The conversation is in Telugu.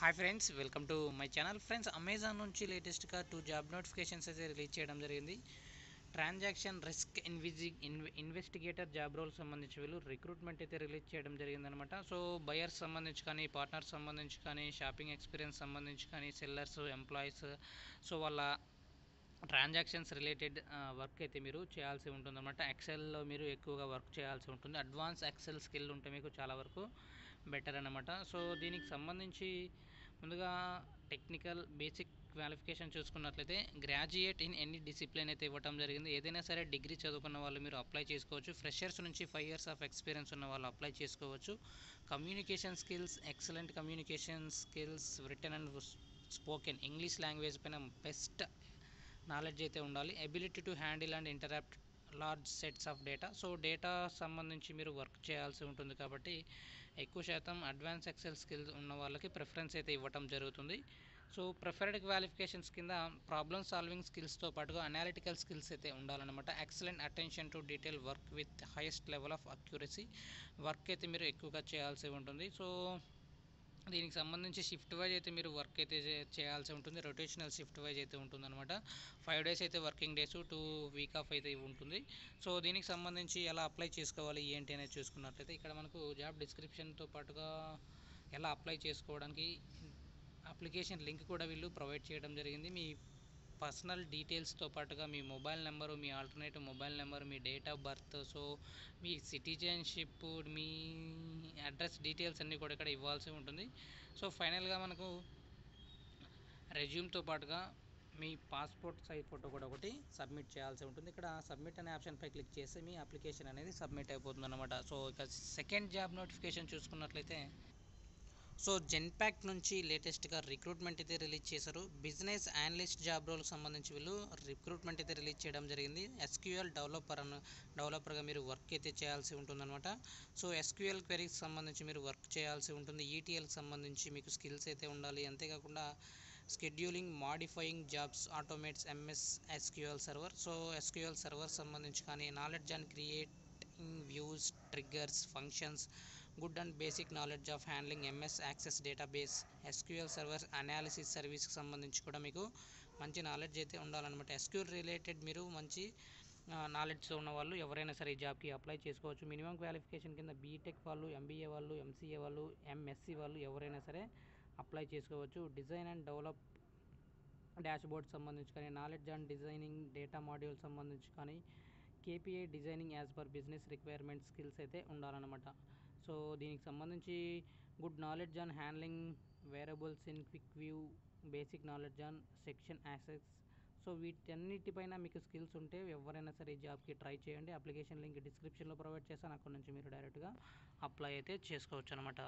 Hi friends, welcome to my channel. Friends, Amazon నుంచి లేటెస్ట్గా 2 జాబ్ నోటిఫికేషన్స్ అయితే రిలీజ్ చేయడం జరిగింది. Transaction risk investigator job role సంబంధించి వీళ్ళు రిక్రూట్మెంట్ అయితే రిలీజ్ చేయడం జరిగిందనమాట. సో బయర్స్ సంబంధించి కానీ, పార్ట్నర్స్ సంబంధించి కానీ, షాపింగ్ ఎక్స్పీరియన్స్ సంబంధించి కానీ, సెల్లర్స్, ఎంప్లాయీస్, సో వాళ్ళ ట్రాన్సాక్షన్స్ రిలేటెడ్ వర్క్ అయితే మీరు చేయాల్సి ఉంటుందన్నమాట. ఎక్సెల్లో మీరు ఎక్కువగా వర్క్ చేయాల్సి ఉంటుంది. అడ్వాన్స్ ఎక్సెల్ స్కిల్ ఉంటే మీకు చాలా వరకు బెటర్ అనమాట. సో దీనికి సంబంధించి ముందుగా టెక్నికల్ బేసిక్ క్వాలిఫికేషన్ చూసుకున్నట్లయితే గ్రాడ్యుయేట్ ఇన్ ఎనీ డిసిప్లిన్ అయితే ఇవ్వడం జరిగింది. ఏదైనా సరే డిగ్రీ చదువుకున్న వాళ్ళు మీరు అప్లై చేసుకోవచ్చు. ఫ్రెషర్స్ నుంచి 5 years ఆఫ్ ఎక్స్పీరియన్స్ ఉన్న వాళ్ళు అప్లై చేసుకోవచ్చు. Communication skills, excellent communication skills, written and spoken English language పైన బెస్ట్ నాలెడ్జ్ అయితే ఉండాలి. Ability to handle and interact large sets of data. So data సంబంధించి మీరు వర్క్ చేయాల్సి ఉంటుంది కాబట్టి ఎక్కువ శాతం అడ్వాన్స్ ఎక్సెల్ స్కిల్స్ ఉన్న వాళ్ళకి ప్రిఫరెన్స్ అయితే ఇవ్వటం జరుగుతుంది. సో ప్రిఫర్డ్ క్వాలిఫికేషన్స్ కింద ప్రాబ్లమ్ సాల్వింగ్ స్కిల్స్తో పాటుగా అనాలిటికల్ స్కిల్స్ అయితే ఉండాలన్నమాట. Excellent attention to detail work with highest level of accuracy work అయితే మీరు ఎక్కువగా చేయాల్సి ఉంటుంది. సో దీనికి సంబంధించి షిఫ్ట్ వైజ్ అయితే మీరు వర్క్ అయితే చేయాల్సి ఉంటుంది. రొటేషనల్ షిఫ్ట్ వైజ్ అయితే ఉంటుందన్నమాట. 5 days అయితే వర్కింగ్ డేస్, 2 వీక్ ఆఫ్ అయితే ఉంటుంది. సో దీనికి సంబంధించి ఎలా అప్లై చేసుకోవాలి ఏంటి అనేది చూసుకున్నట్లయితే ఇక్కడ మనకు జాబ్ డిస్క్రిప్షన్తో పాటుగా ఎలా అప్లై చేసుకోవడానికి అప్లికేషన్ లింక్ కూడా వీళ్ళు ప్రొవైడ్ చేయడం జరిగింది. మీ పర్సనల్ డీటెయిల్స్తో పాటుగా మీ మొబైల్ నెంబరు, మీ ఆల్టర్నేటివ్ మొబైల్ నెంబర్, మీ డేట్ ఆఫ్ బర్త్, సో మీ సిటిజన్షిప్, మీ అడ్రస్ డీటెయిల్స్ అన్నీ కూడా ఇక్కడ ఇవ్వాల్సి ఉంటుంది. సో ఫైనల్గా మనకు రెజ్యూమ్తో పాటుగా మీ పాస్పోర్ట్ సైజ్ ఫోటో కూడా ఒకటి సబ్మిట్ చేయాల్సి ఉంటుంది. ఇక్కడ సబ్మిట్ అనే ఆప్షన్పై క్లిక్ చేస్తే మీ అప్లికేషన్ అనేది సబ్మిట్ అయిపోతుంది అనమాట. సో ఇక సెకండ్ జాబ్ నోటిఫికేషన్ చూసుకున్నట్లయితే సో జెన్పాక్ట్ నుంచి లేటెస్ట్గా రిక్రూట్మెంట్ అయితే రిలీజ్ చేశారు. బిజినెస్ అనలిస్ట్ జాబ్ రోల్కి సంబంధించి వీళ్ళు రిక్రూట్మెంట్ అయితే రిలీజ్ చేయడం జరిగింది. ఎస్క్యూఎల్ డెవలపర్గా మీరు వర్క్ అయితే చేయాల్సి ఉంటుందన్నమాట. సో ఎస్క్యూఎల్ క్వెరీకి సంబంధించి మీరు వర్క్ చేయాల్సి ఉంటుంది. ఈటీఎల్కి సంబంధించి మీకు స్కిల్స్ అయితే ఉండాలి. అంతేకాకుండా scheduling, modifying jobs, automates MS SQL server. So SQL server సంబంధించి కానీ knowledge and creating views, triggers, functions, good and basic knowledge of handling MS Access database, SQL server analysis సర్వీస్కి సంబంధించి కూడా మీకు మంచి నాలెడ్జ్ అయితే ఉండాలన్నమాట. ఎస్క్యూఎల్ రిలేటెడ్ మీరు మంచి నాలెడ్జ్తో ఉన్న వాళ్ళు ఎవరైనా సరే ఈ జాబ్కి అప్లై చేసుకోవచ్చు. మినిమం క్వాలిఫికేషన్ కింద బీటెక్ వాళ్ళు, ఎంబీఏ వాళ్ళు, ఎంసీఏ వాళ్ళు, ఎంఎస్సీ వాళ్ళు ఎవరైనా సరే అప్లై చేసుకోవచ్చు. డిజైన్ అండ్ డెవలప్ డాష్బోర్డ్ సంబంధించి కానీ, knowledge and designing data module సంబంధించి కానీ, KPI designing as per business requirement skills అయితే ఉండాలన్నమాట. సో దీనికి సంబంధించి good knowledge on handling variables in క్విక్ వ్యూ, basic knowledge on section access. So వీటన్నిటిపైన మీకు స్కిల్స్ ఉంటే ఎవరైనా సరే ఈ జాబ్కి ట్రై చేయండి. అప్లికేషన్ లింక్ డిస్క్రిప్షన్లో ప్రొవైడ్ చేస్తాను. అక్కడ నుంచి మీరు డైరెక్ట్గా అప్లై అయితే చేసుకోవచ్చు అనమాట.